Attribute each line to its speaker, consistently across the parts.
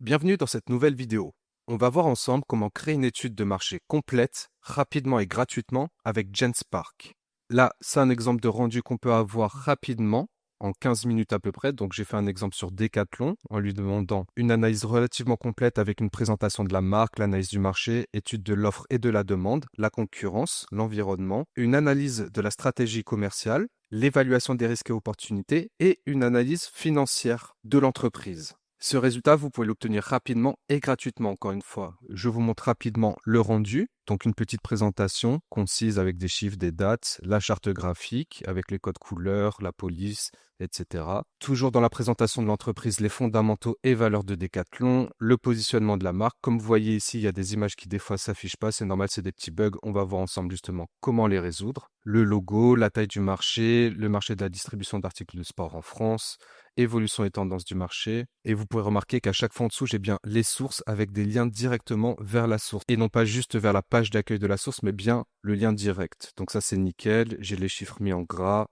Speaker 1: Bienvenue dans cette nouvelle vidéo. On va voir ensemble comment créer une étude de marché complète, rapidement et gratuitement avec GenSpark. Là, c'est un exemple de rendu qu'on peut avoir rapidement, en 15 minutes à peu près. Donc j'ai fait un exemple sur Decathlon en lui demandant une analyse relativement complète avec une présentation de la marque, l'analyse du marché, étude de l'offre et de la demande, la concurrence, l'environnement, une analyse de la stratégie commerciale, l'évaluation des risques et opportunités et une analyse financière de l'entreprise. Ce résultat, vous pouvez l'obtenir rapidement et gratuitement, encore une fois. Je vous montre rapidement le rendu, donc une petite présentation concise avec des chiffres, des dates, la charte graphique avec les codes couleurs, la police, etc. Toujours dans la présentation de l'entreprise, les fondamentaux et valeurs de Decathlon, le positionnement de la marque. Comme vous voyez ici, il y a des images qui des fois s'affichent pas, c'est normal, c'est des petits bugs. On va voir ensemble justement comment les résoudre. Le logo, la taille du marché, le marché de la distribution d'articles de sport en France, évolution et tendance du marché. Et vous pouvez remarquer qu'à chaque fois en dessous, j'ai bien les sources avec des liens directement vers la source. Et non pas juste vers la page d'accueil de la source, mais bien le lien direct. Donc ça, c'est nickel. J'ai les chiffres mis en gras.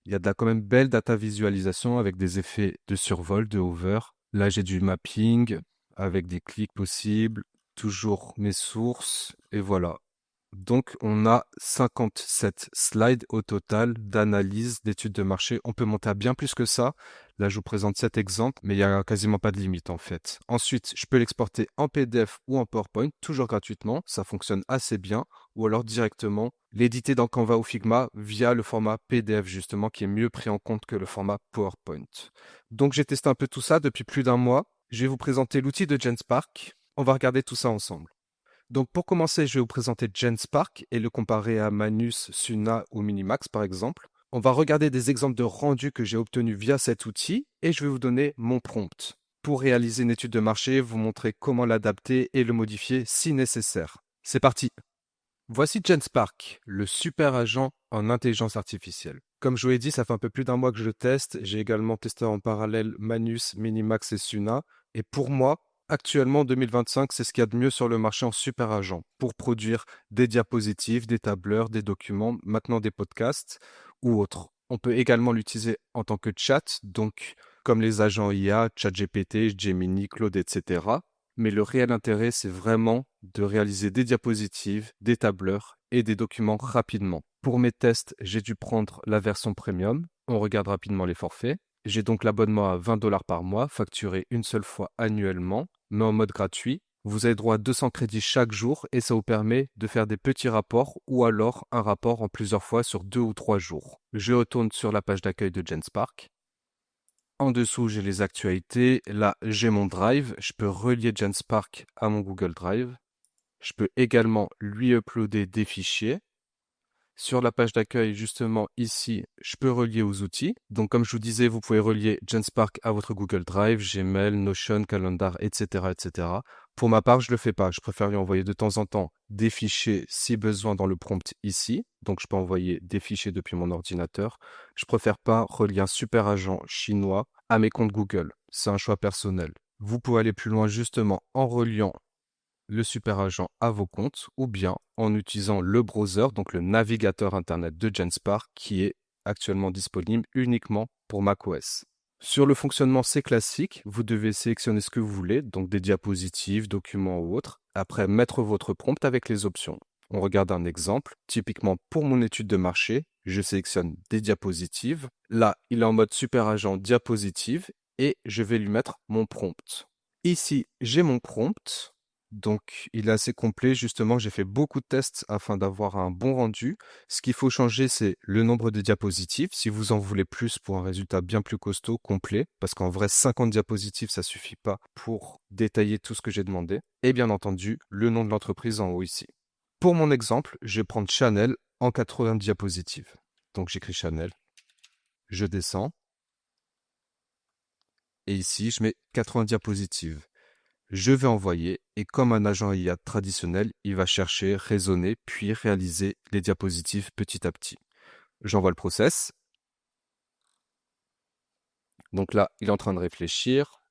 Speaker 1: Il y a de la quand même belle data visualisation avec des effets de survol, de hover. Là, j'ai du mapping avec des clics possibles. Toujours mes sources. Et voilà. Donc, on a 57 slides au total d'analyse, d'études de marché. On peut monter à bien plus que ça. Là, je vous présente cet exemple, mais il n'y a quasiment pas de limite en fait. Ensuite, je peux l'exporter en PDF ou en PowerPoint, toujours gratuitement. Ça fonctionne assez bien. Ou alors directement l'éditer dans Canva ou Figma via le format PDF justement, qui est mieux pris en compte que le format PowerPoint. Donc, j'ai testé un peu tout ça depuis plus d'un mois. Je vais vous présenter l'outil de GenSpark. On va regarder tout ça ensemble. Donc pour commencer, je vais vous présenter GenSpark et le comparer à Manus, Suna ou Minimax par exemple. On va regarder des exemples de rendus que j'ai obtenus via cet outil et je vais vous donner mon prompt. Pour réaliser une étude de marché, vous montrer comment l'adapter et le modifier si nécessaire. C'est parti. Voici GenSpark, le super agent en intelligence artificielle. Comme je vous l'ai dit, ça fait un peu plus d'un mois que je le teste. J'ai également testé en parallèle Manus, Minimax et Suna. Et pour moi, actuellement, en 2025, c'est ce qu'il y a de mieux sur le marché en super agent pour produire des diapositives, des tableurs, des documents, maintenant des podcasts ou autres. On peut également l'utiliser en tant que chat, donc comme les agents IA, ChatGPT, Gemini, Claude, etc. Mais le réel intérêt, c'est vraiment de réaliser des diapositives, des tableurs et des documents rapidement. Pour mes tests, j'ai dû prendre la version premium. On regarde rapidement les forfaits. J'ai donc l'abonnement à 20 $ par mois, facturé une seule fois annuellement, mais en mode gratuit. Vous avez droit à 200 crédits chaque jour et ça vous permet de faire des petits rapports ou alors un rapport en plusieurs fois sur 2 ou 3 jours. Je retourne sur la page d'accueil de GenSpark. En dessous, j'ai les actualités. Là, j'ai mon Drive. Je peux relier GenSpark à mon Google Drive. Je peux également lui uploader des fichiers. Sur la page d'accueil, justement, ici, je peux relier aux outils. Donc, comme je vous disais, vous pouvez relier GenSpark à votre Google Drive, Gmail, Notion, Calendar, etc., etc. Pour ma part, je ne le fais pas. Je préfère lui envoyer de temps en temps des fichiers si besoin dans le prompt ici. Donc, je peux envoyer des fichiers depuis mon ordinateur. Je préfère pas relier un super agent chinois à mes comptes Google. C'est un choix personnel. Vous pouvez aller plus loin justement en reliant le super agent à vos comptes ou bien en utilisant le browser, donc le navigateur internet de GenSpark qui est actuellement disponible uniquement pour macOS. Sur le fonctionnement, c'est classique. Vous devez sélectionner ce que vous voulez, donc des diapositives, documents ou autres. Après, mettre votre prompt avec les options. On regarde un exemple. Typiquement, pour mon étude de marché, je sélectionne des diapositives. Là, il est en mode super agent diapositive et je vais lui mettre mon prompt. Ici, j'ai mon prompt. Donc, il est assez complet. Justement, j'ai fait beaucoup de tests afin d'avoir un bon rendu. Ce qu'il faut changer, c'est le nombre de diapositives. Si vous en voulez plus pour un résultat bien plus costaud, complet, parce qu'en vrai, 50 diapositives, ça suffit pas pour détailler tout ce que j'ai demandé. Et bien entendu, le nom de l'entreprise en haut ici. Pour mon exemple, je vais prendre Chanel en 80 diapositives. Donc, j'écris Chanel. Je descends. Et ici, je mets 80 diapositives. Je vais envoyer et comme un agent IA traditionnel, il va chercher, raisonner, puis réaliser les diapositives petit à petit. J'envoie le process. Donc là, il est en train de réfléchir.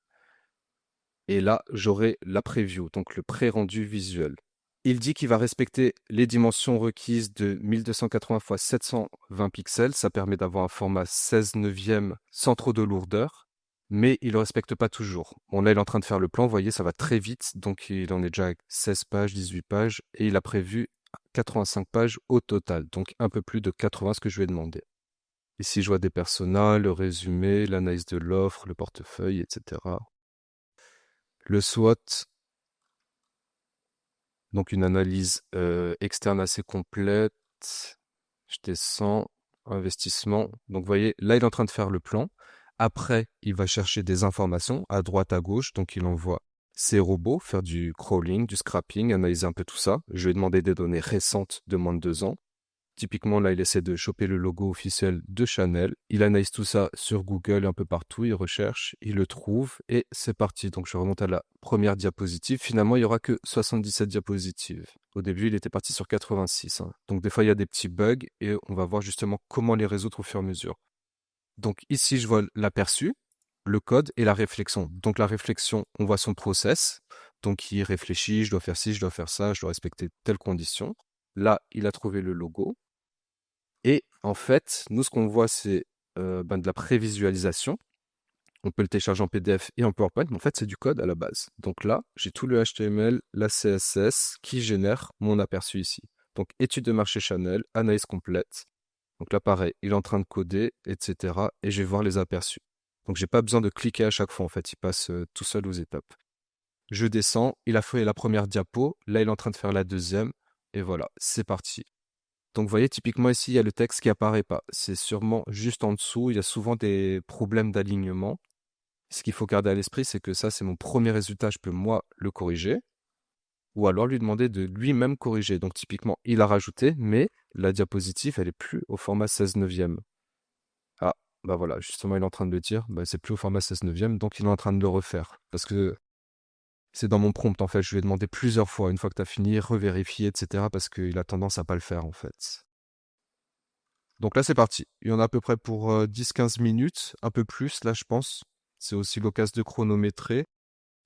Speaker 1: Et là, j'aurai la preview, donc le pré-rendu visuel. Il dit qu'il va respecter les dimensions requises de 1280 x 720 pixels. Ça permet d'avoir un format 16 neuvième sans trop de lourdeur. mais il ne le respecte pas toujours. Bon, là, il est en train de faire le plan, vous voyez, ça va très vite, donc il en est déjà à 16 pages, 18 pages, et il a prévu 85 pages au total, donc un peu plus de 80 ce que je lui ai demandé. Ici, je vois des personas, le résumé, l'analyse de l'offre, le portefeuille, etc. Le SWOT, donc une analyse externe assez complète. Je descends, investissement. Donc, vous voyez, là, il est en train de faire le plan. Après, il va chercher des informations à droite, à gauche. Donc, il envoie ses robots faire du crawling, du scrapping, analyser un peu tout ça. Je lui ai demandé des données récentes de moins de 2 ans. Typiquement, là, il essaie de choper le logo officiel de Chanel. Il analyse tout ça sur Google et un peu partout. Il recherche, il le trouve et c'est parti. Donc, je remonte à la première diapositive. Finalement, il n'y aura que 77 diapositives. Au début, il était parti sur 86. Donc, des fois, il y a des petits bugs et on va voir justement comment les résoudre au fur et à mesure. Donc, ici, je vois l'aperçu, le code et la réflexion. Donc, la réflexion, on voit son process. Donc, il réfléchit, je dois faire ci, je dois faire ça, je dois respecter telle condition. Là, il a trouvé le logo. Et en fait, nous, ce qu'on voit, c'est de la prévisualisation. On peut le télécharger en PDF et en PowerPoint, mais en fait, c'est du code à la base. Donc là, j'ai tout le HTML, la CSS qui génère mon aperçu ici. Donc, étude de marché Chanel, analyse complète. Donc là, pareil, il est en train de coder, etc. Et je vais voir les aperçus. Donc, j'ai pas besoin de cliquer à chaque fois, en fait. Il passe tout seul aux étapes. Je descends, il a fait la première diapo. Là, il est en train de faire la deuxième. Et voilà, c'est parti. Donc, vous voyez, typiquement ici, il y a le texte qui apparaît pas. C'est sûrement juste en dessous. Il y a souvent des problèmes d'alignement. Ce qu'il faut garder à l'esprit, c'est que ça, c'est mon premier résultat. Je peux, moi, le corriger. Ou alors lui demander de lui-même corriger. Donc, typiquement, il a rajouté, mais la diapositive, elle est plus au format 16 neuvième. Ah, bah voilà, justement, il est en train de le dire. Bah, c'est plus au format 16 neuvième, donc il est en train de le refaire. Parce que c'est dans mon prompt, en fait. Je lui ai demandé plusieurs fois, une fois que tu as fini, revérifier, etc. Parce qu'il a tendance à pas le faire, en fait. Donc là, c'est parti. Il y en a à peu près pour 10-15 minutes, un peu plus, là, je pense. C'est aussi l'occasion de chronométrer.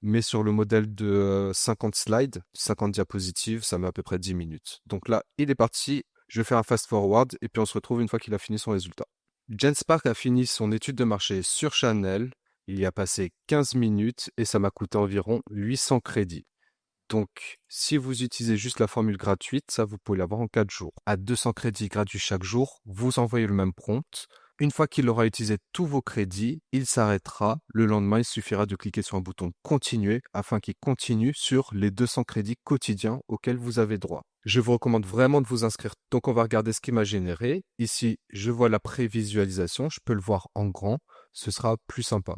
Speaker 1: Mais sur le modèle de 50 slides, 50 diapositives, ça met à peu près 10 minutes. Donc là, il est parti. Je vais faire un fast forward et puis on se retrouve une fois qu'il a fini son résultat. Jens Spark a fini son étude de marché sur Chanel. Il y a passé 15 minutes et ça m'a coûté environ 800 crédits. Donc, si vous utilisez juste la formule gratuite, ça, vous pouvez l'avoir en 4 jours. À 200 crédits gratuits chaque jour, vous envoyez le même prompt. Une fois qu'il aura utilisé tous vos crédits, il s'arrêtera. Le lendemain, il suffira de cliquer sur un bouton continuer afin qu'il continue sur les 200 crédits quotidiens auxquels vous avez droit. Je vous recommande vraiment de vous inscrire. Donc, on va regarder ce qu'il m'a généré. Ici, je vois la prévisualisation. Je peux le voir en grand. Ce sera plus sympa.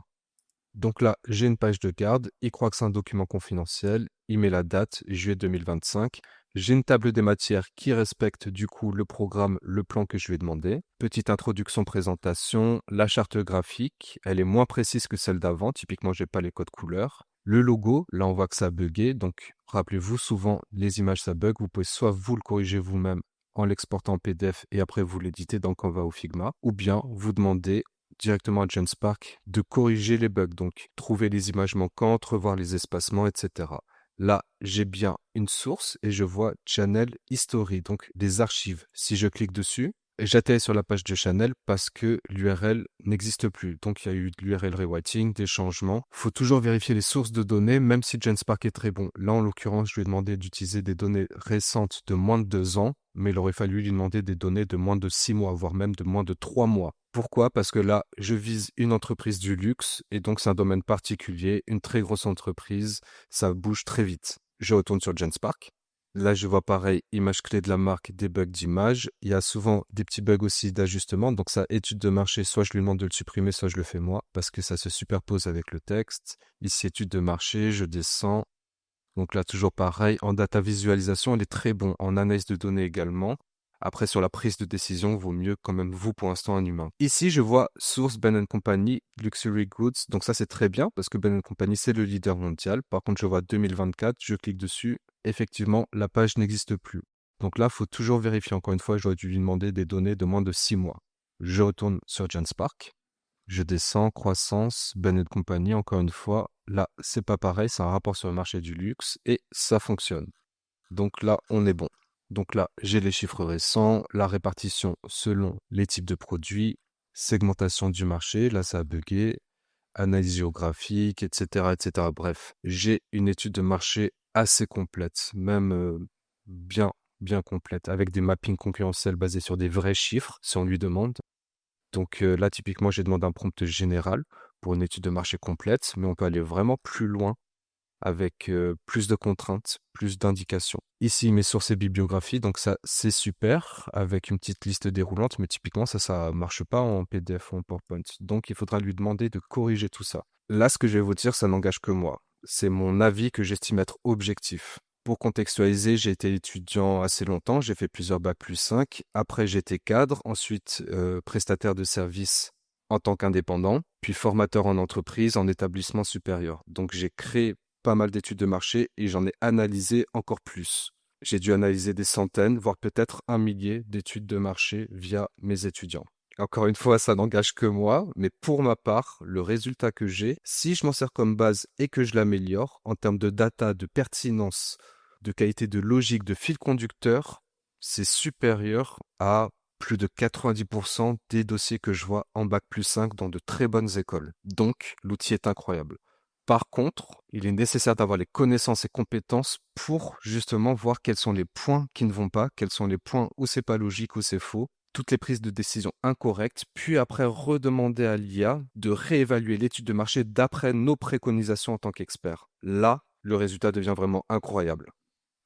Speaker 1: Donc là, j'ai une page de garde, il croit que c'est un document confidentiel, il met la date, juillet 2025. J'ai une table des matières qui respecte du coup le programme, le plan que je lui ai demandé. Petite introduction, présentation, la charte graphique, elle est moins précise que celle d'avant, typiquement j'ai pas les codes couleurs. Le logo, là on voit que ça a bugué, donc rappelez-vous souvent les images ça bug, vous pouvez soit vous le corriger vous-même en l'exportant en PDF et après vous l'éditez dans Canva ou Figma, ou bien vous demandez directement à Jens Spark de corriger les bugs, donc trouver les images manquantes, revoir les espacements, etc. Là, j'ai bien une source et je vois Channel History, donc des archives. Si je clique dessus, j'atterris sur la page de Channel parce que l'URL n'existe plus. Donc, il y a eu de l'URL rewriting, des changements. Il faut toujours vérifier les sources de données, même si Genspark est très bon. Là, en l'occurrence, je lui ai demandé d'utiliser des données récentes de moins de 2 ans, mais il aurait fallu lui demander des données de moins de 6 mois, voire même de moins de 3 mois. Pourquoi? Parce que là, je vise une entreprise du luxe et donc c'est un domaine particulier, une très grosse entreprise, ça bouge très vite. Je retourne sur Genspark. Là, je vois pareil, image clé de la marque, des bugs d'image. Il y a souvent des petits bugs aussi d'ajustement. Donc ça, étude de marché, soit je lui demande de le supprimer, soit je le fais moi, parce que ça se superpose avec le texte. Ici, étude de marché, je descends. Donc là, toujours pareil. En data visualisation, elle est très bon. En analyse de données également. Après, sur la prise de décision, vaut mieux quand même vous, pour l'instant, un humain. Ici, je vois source Ben Company, Luxury Goods. Donc ça, c'est très bien parce que Ben Company, c'est le leader mondial. Par contre, je vois 2024, je clique dessus. Effectivement, la page n'existe plus. Donc là, il faut toujours vérifier. Encore une fois, j'aurais dû lui demander des données de moins de 6 mois. Je retourne sur Genspark. Je descends, croissance, Ben Company, encore une fois. Là, c'est pas pareil, c'est un rapport sur le marché du luxe et ça fonctionne. Donc là, on est bon. Donc là, j'ai les chiffres récents, la répartition selon les types de produits, segmentation du marché, là ça a bugué, analyse géographique, etc., etc. Bref, j'ai une étude de marché assez complète, même bien, bien complète, avec des mappings concurrentiels basés sur des vrais chiffres, si on lui demande. Donc là, typiquement, j'ai demandé un prompt général pour une étude de marché complète, mais on peut aller vraiment plus loin avec plus de contraintes, plus d'indications. Ici, mes sources et bibliographies, donc ça, c'est super, avec une petite liste déroulante, mais typiquement, ça marche pas en PDF ou en PowerPoint. Donc, il faudra lui demander de corriger tout ça. Là, ce que je vais vous dire, ça n'engage que moi. C'est mon avis que j'estime être objectif. Pour contextualiser, j'ai été étudiant assez longtemps, j'ai fait plusieurs bac+5. Après, j'étais cadre, ensuite prestataire de services en tant qu'indépendant, puis formateur en entreprise, en établissement supérieur. Donc, j'ai créé pas mal d'études de marché et j'en ai analysé encore plus. J'ai dû analyser des centaines, voire peut-être un millier d'études de marché via mes étudiants. Encore une fois, ça n'engage que moi, mais pour ma part, le résultat que j'ai, si je m'en sers comme base et que je l'améliore en termes de data, de pertinence, de qualité de logique, de fil conducteur, c'est supérieur à plus de 90% des dossiers que je vois en bac+5 dans de très bonnes écoles. Donc, l'outil est incroyable. Par contre, il est nécessaire d'avoir les connaissances et compétences pour justement voir quels sont les points qui ne vont pas, quels sont les points où c'est pas logique, où c'est faux, toutes les prises de décision incorrectes, puis après redemander à l'IA de réévaluer l'étude de marché d'après nos préconisations en tant qu'experts. Là, le résultat devient vraiment incroyable.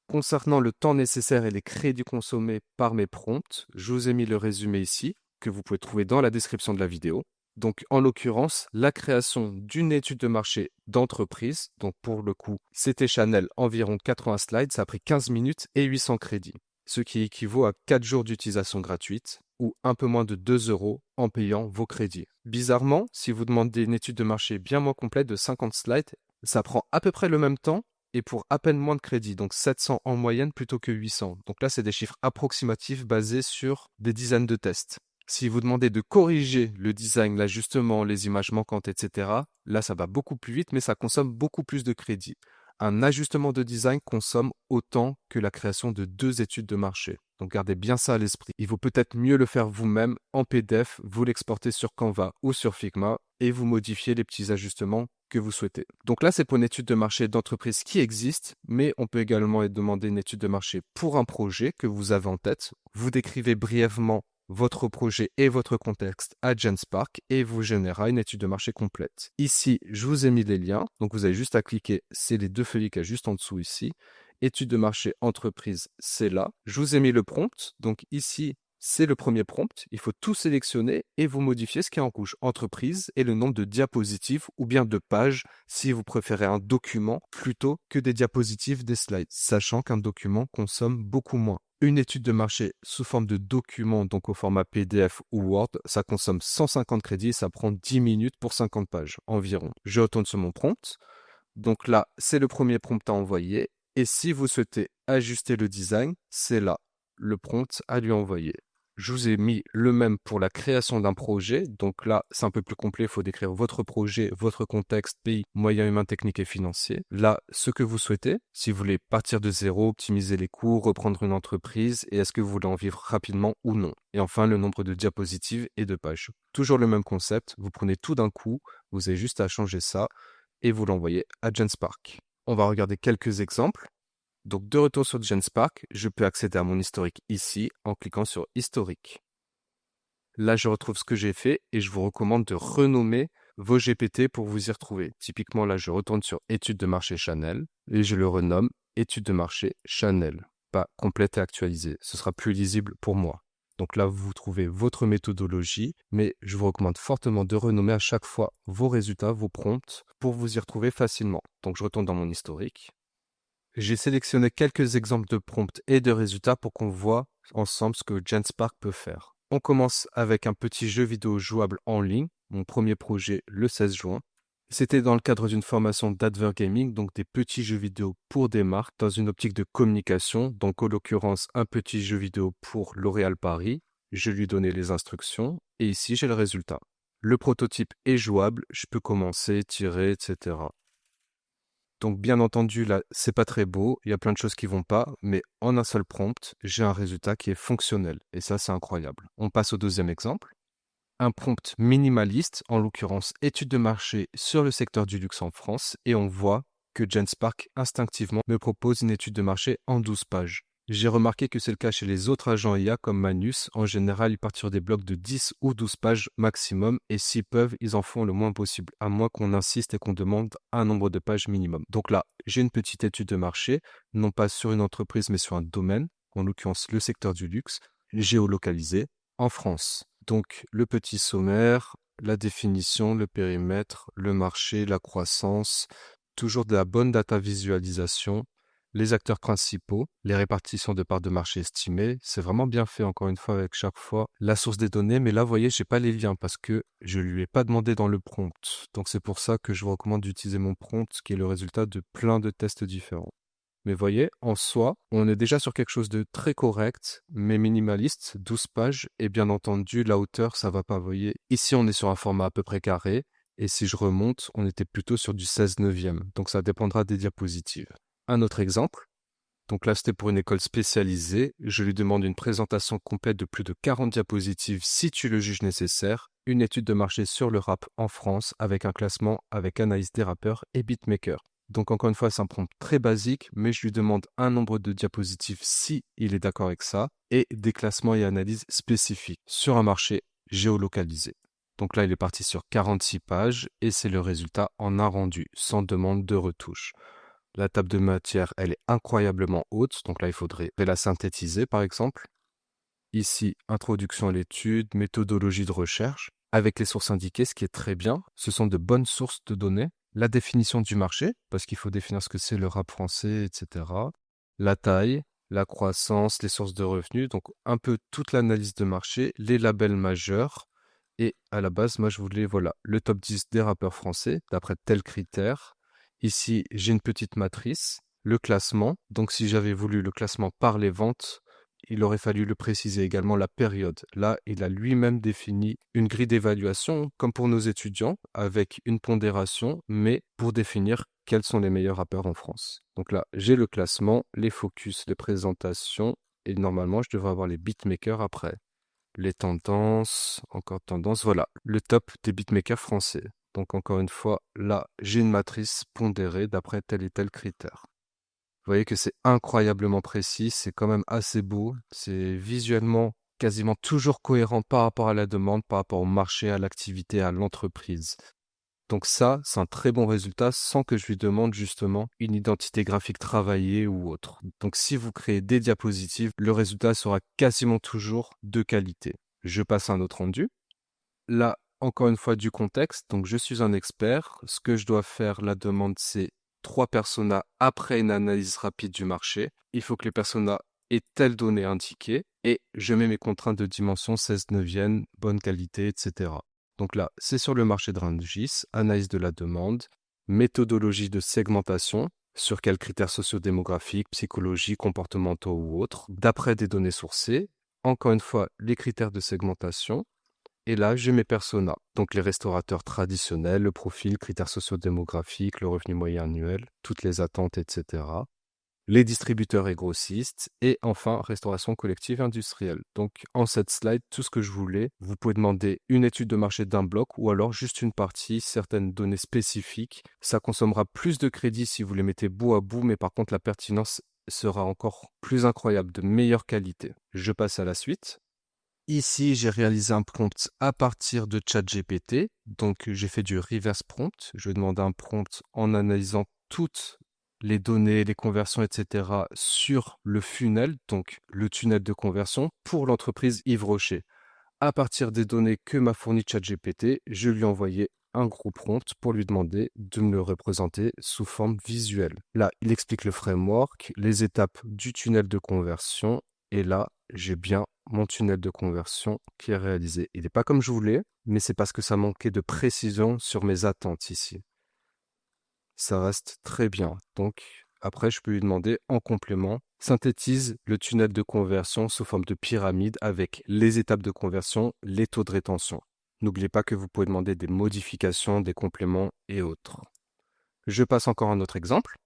Speaker 1: Concernant le temps nécessaire et les crédits consommés par mes prompts, je vous ai mis le résumé ici, que vous pouvez trouver dans la description de la vidéo. Donc, en l'occurrence, la création d'une étude de marché d'entreprise, donc pour le coup, c'était Chanel, environ 80 slides, ça a pris 15 minutes et 800 crédits, ce qui équivaut à 4 jours d'utilisation gratuite ou un peu moins de 2 euros en payant vos crédits. Bizarrement, si vous demandez une étude de marché bien moins complète de 50 slides, ça prend à peu près le même temps et pour à peine moins de crédits, donc 700 en moyenne plutôt que 800. Donc là, c'est des chiffres approximatifs basés sur des dizaines de tests. Si vous demandez de corriger le design, l'ajustement, les images manquantes, etc., là, ça va beaucoup plus vite, mais ça consomme beaucoup plus de crédits. Un ajustement de design consomme autant que la création de 2 études de marché. Donc gardez bien ça à l'esprit. Il vaut peut-être mieux le faire vous-même en PDF, vous l'exportez sur Canva ou sur Figma et vous modifiez les petits ajustements que vous souhaitez. Donc là, c'est pour une étude de marché d'entreprise qui existe, mais on peut également demander une étude de marché pour un projet que vous avez en tête. Vous décrivez brièvement votre projet et votre contexte à Genspark et vous générera une étude de marché complète. Ici, je vous ai mis les liens, donc vous avez juste à cliquer, c'est les 2 feuillets qu'il y a juste en dessous ici. Étude de marché entreprise, c'est là. Je vous ai mis le prompt, donc ici, c'est le premier prompt. Il faut tout sélectionner et vous modifier ce qui est en rouge, entreprise et le nombre de diapositives ou bien de pages si vous préférez un document plutôt que des diapositives, des slides, sachant qu'un document consomme beaucoup moins. Une étude de marché sous forme de document, donc au format PDF ou Word, ça consomme 150 crédits et ça prend 10 minutes pour 50 pages environ. Je retourne sur mon prompt. Donc là, c'est le premier prompt à envoyer. Et si vous souhaitez ajuster le design, c'est là, le prompt à lui envoyer. Je vous ai mis le même pour la création d'un projet. Donc là, c'est un peu plus complet. Il faut décrire votre projet, votre contexte, pays, moyens humains, techniques et financiers. Là, ce que vous souhaitez, si vous voulez partir de zéro, optimiser les coûts, reprendre une entreprise, et est-ce que vous voulez en vivre rapidement ou non. Et enfin, le nombre de diapositives et de pages. Toujours le même concept. Vous prenez tout d'un coup. Vous avez juste à changer ça et vous l'envoyez à Genspark. On va regarder quelques exemples. Donc, de retour sur Genspark, je peux accéder à mon historique ici en cliquant sur Historique. Là, je retrouve ce que j'ai fait et je vous recommande de renommer vos GPT pour vous y retrouver. Typiquement, là, je retourne sur Études de marché Chanel et je le renomme Études de marché Chanel. Pas complète et actualisée. Ce sera plus lisible pour moi. Donc là, vous trouvez votre méthodologie, mais je vous recommande fortement de renommer à chaque fois vos résultats, vos prompts, pour vous y retrouver facilement. Donc je retourne dans mon historique. J'ai sélectionné quelques exemples de prompts et de résultats pour qu'on voit ensemble ce que Genspark peut faire. On commence avec un petit jeu vidéo jouable en ligne, mon premier projet le 16 juin. C'était dans le cadre d'une formation d'Advergaming, donc des petits jeux vidéo pour des marques dans une optique de communication, donc en l'occurrence un petit jeu vidéo pour L'Oréal Paris. Je lui donnais les instructions et ici j'ai le résultat. Le prototype est jouable, je peux commencer, tirer, etc. Donc bien entendu, là, c'est pas très beau, il y a plein de choses qui vont pas, mais en un seul prompt, j'ai un résultat qui est fonctionnel. Et ça, c'est incroyable. On passe au deuxième exemple. un prompt minimaliste, en l'occurrence étude de marché sur le secteur du luxe en France, et on voit que Genspark instinctivement me propose une étude de marché en 12 pages. J'ai remarqué que c'est le cas chez les autres agents IA comme Manus. En général, ils partent sur des blocs de 10 ou 12 pages maximum et s'ils peuvent, ils en font le moins possible, à moins qu'on insiste et qu'on demande un nombre de pages minimum. Donc là, j'ai une petite étude de marché, non pas sur une entreprise mais sur un domaine, en l'occurrence le secteur du luxe, géolocalisé en France. Donc le petit sommaire, la définition, le périmètre, le marché, la croissance, toujours de la bonne data visualisation, les acteurs principaux, les répartitions de parts de marché estimées. C'est vraiment bien fait, encore une fois, avec chaque fois la source des données. Mais là, vous voyez, j'ai pas les liens parce que je lui ai pas demandé dans le prompt. Donc, c'est pour ça que je vous recommande d'utiliser mon prompt, qui est le résultat de plein de tests différents. Mais voyez, en soi, on est déjà sur quelque chose de très correct, mais minimaliste, 12 pages, et bien entendu, la hauteur, ça va pas, vous voyez. Ici, on est sur un format à peu près carré, et si je remonte, on était plutôt sur du 16 neuvième, donc ça dépendra des diapositives. Un autre exemple, donc là c'était pour une école spécialisée, je lui demande une présentation complète de plus de 40 diapositives si tu le juges nécessaire, une étude de marché sur le rap en France avec un classement avec analyse des rappeurs et beatmakers. Donc encore une fois, c'est un prompt très basique, mais je lui demande un nombre de diapositives si il est d'accord avec ça, et des classements et analyses spécifiques sur un marché géolocalisé. Donc là, il est parti sur 46 pages, et c'est le résultat en un rendu, sans demande de retouche. La table de matière, elle est incroyablement haute, donc là, il faudrait la synthétiser, par exemple. Ici, introduction à l'étude, méthodologie de recherche, avec les sources indiquées, ce qui est très bien. Ce sont de bonnes sources de données. La définition du marché, parce qu'il faut définir ce que c'est le rap français, etc. La taille, la croissance, les sources de revenus, donc un peu toute l'analyse de marché, les labels majeurs. Et à la base, moi, je voulais, voilà, le top 10 des rappeurs français, d'après tels critères. Ici, j'ai une petite matrice, le classement. Donc, si j'avais voulu le classement par les ventes, il aurait fallu le préciser également la période. Là, il a lui-même défini une grille d'évaluation, comme pour nos étudiants, avec une pondération, mais pour définir quels sont les meilleurs rappeurs en France. Donc là, j'ai le classement, les focus, les présentations, et normalement, je devrais avoir les beatmakers après. Les tendances, encore tendances, voilà, le top des beatmakers français. Donc encore une fois, là, j'ai une matrice pondérée d'après tel et tel critère. Vous voyez que c'est incroyablement précis, c'est quand même assez beau, c'est visuellement quasiment toujours cohérent par rapport à la demande, par rapport au marché, à l'activité, à l'entreprise. Donc ça, c'est un très bon résultat sans que je lui demande justement une identité graphique travaillée ou autre. Donc si vous créez des diapositives, le résultat sera quasiment toujours de qualité. Je passe à un autre rendu. Là, encore une fois, du contexte. Donc je suis un expert. Ce que je dois faire, la demande, c'est 3 personas après une analyse rapide du marché. Il faut que les personas aient telle donnée indiquée et je mets mes contraintes de dimension 16 neuvième, bonne qualité, etc. Donc là, c'est sur le marché de Rungis, analyse de la demande, méthodologie de segmentation, sur quels critères sociodémographiques, psychologiques, comportementaux ou autres, d'après des données sourcées. Encore une fois, les critères de segmentation. Et là, j'ai mes personas, donc les restaurateurs traditionnels, le profil, critères sociodémographiques, le revenu moyen annuel, toutes les attentes, etc. Les distributeurs et grossistes, et enfin, restauration collective industrielle. Donc, en cette slide, tout ce que je voulais, vous pouvez demander une étude de marché d'un bloc ou alors juste une partie, certaines données spécifiques. Ça consommera plus de crédit si vous les mettez bout à bout, mais par contre, la pertinence sera encore plus incroyable, de meilleure qualité. Je passe à la suite. Ici, j'ai réalisé un prompt à partir de ChatGPT. Donc, j'ai fait du reverse prompt. Je vais demander un prompt en analysant toutes les données, les conversions, etc. sur le funnel, donc le tunnel de conversion pour l'entreprise Yves Rocher. À partir des données que m'a fourni ChatGPT, je lui ai envoyé un gros prompt pour lui demander de me le représenter sous forme visuelle. Là, il explique le framework, les étapes du tunnel de conversion, et là, j'ai bien mon tunnel de conversion qui est réalisé. Il n'est pas comme je voulais, mais c'est parce que ça manquait de précision sur mes attentes ici. Ça reste très bien. Donc, après, je peux lui demander en complément, synthétise le tunnel de conversion sous forme de pyramide avec les étapes de conversion, les taux de rétention. N'oubliez pas que vous pouvez demander des modifications, des compléments et autres. Je passe encore un autre exemple.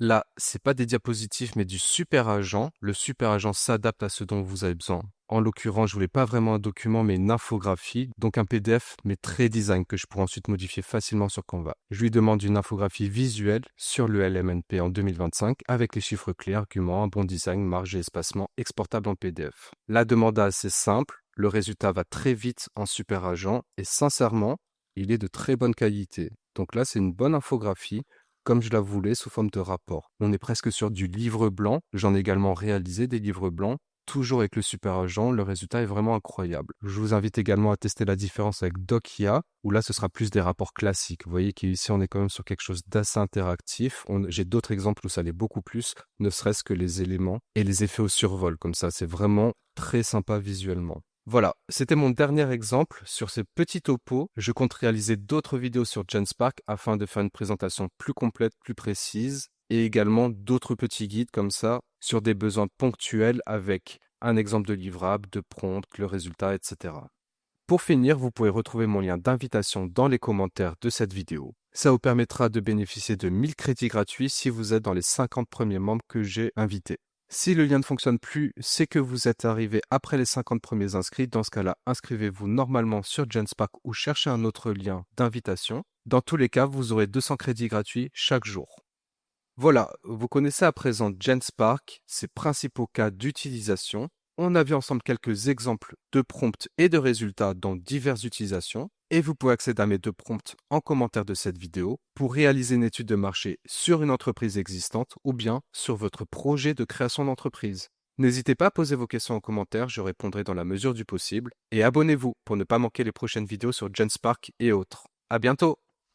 Speaker 1: Là, c'est pas des diapositives, mais du super agent. Le super agent s'adapte à ce dont vous avez besoin. En l'occurrence, je voulais pas vraiment un document, mais une infographie, donc un PDF, mais très design, que je pourrais ensuite modifier facilement sur Canva. Je lui demande une infographie visuelle sur le LMNP en 2025, avec les chiffres clés, arguments, un bon design, marge et espacement, exportable en PDF. La demande est assez simple, le résultat va très vite en super agent, et sincèrement, il est de très bonne qualité. Donc là, c'est une bonne infographie, comme je la voulais, sous forme de rapport. On est presque sur du livre blanc. J'en ai également réalisé des livres blancs. Toujours avec le super agent, le résultat est vraiment incroyable. Je vous invite également à tester la différence avec Docia, où là ce sera plus des rapports classiques. Vous voyez qu'ici on est quand même sur quelque chose d'assez interactif. J'ai d'autres exemples où ça l'est beaucoup plus, ne serait-ce que les éléments et les effets au survol, comme ça c'est vraiment très sympa visuellement. Voilà, c'était mon dernier exemple sur ces petits topos. Je compte réaliser d'autres vidéos sur Genspark afin de faire une présentation plus complète, plus précise, et également d'autres petits guides comme ça sur des besoins ponctuels avec un exemple de livrable, de prompt, le résultat, etc. Pour finir, vous pouvez retrouver mon lien d'invitation dans les commentaires de cette vidéo. Ça vous permettra de bénéficier de 1000 crédits gratuits si vous êtes dans les 50 premiers membres que j'ai invités. Si le lien ne fonctionne plus, c'est que vous êtes arrivé après les 50 premiers inscrits. Dans ce cas-là, inscrivez-vous normalement sur Genspark ou cherchez un autre lien d'invitation. Dans tous les cas, vous aurez 200 crédits gratuits chaque jour. Voilà, vous connaissez à présent Genspark, ses principaux cas d'utilisation. On a vu ensemble quelques exemples de prompts et de résultats dans diverses utilisations. Et vous pouvez accéder à mes 2 prompts en commentaire de cette vidéo pour réaliser une étude de marché sur une entreprise existante ou bien sur votre projet de création d'entreprise. N'hésitez pas à poser vos questions en commentaire, je répondrai dans la mesure du possible. Et abonnez-vous pour ne pas manquer les prochaines vidéos sur Genspark et autres. À bientôt!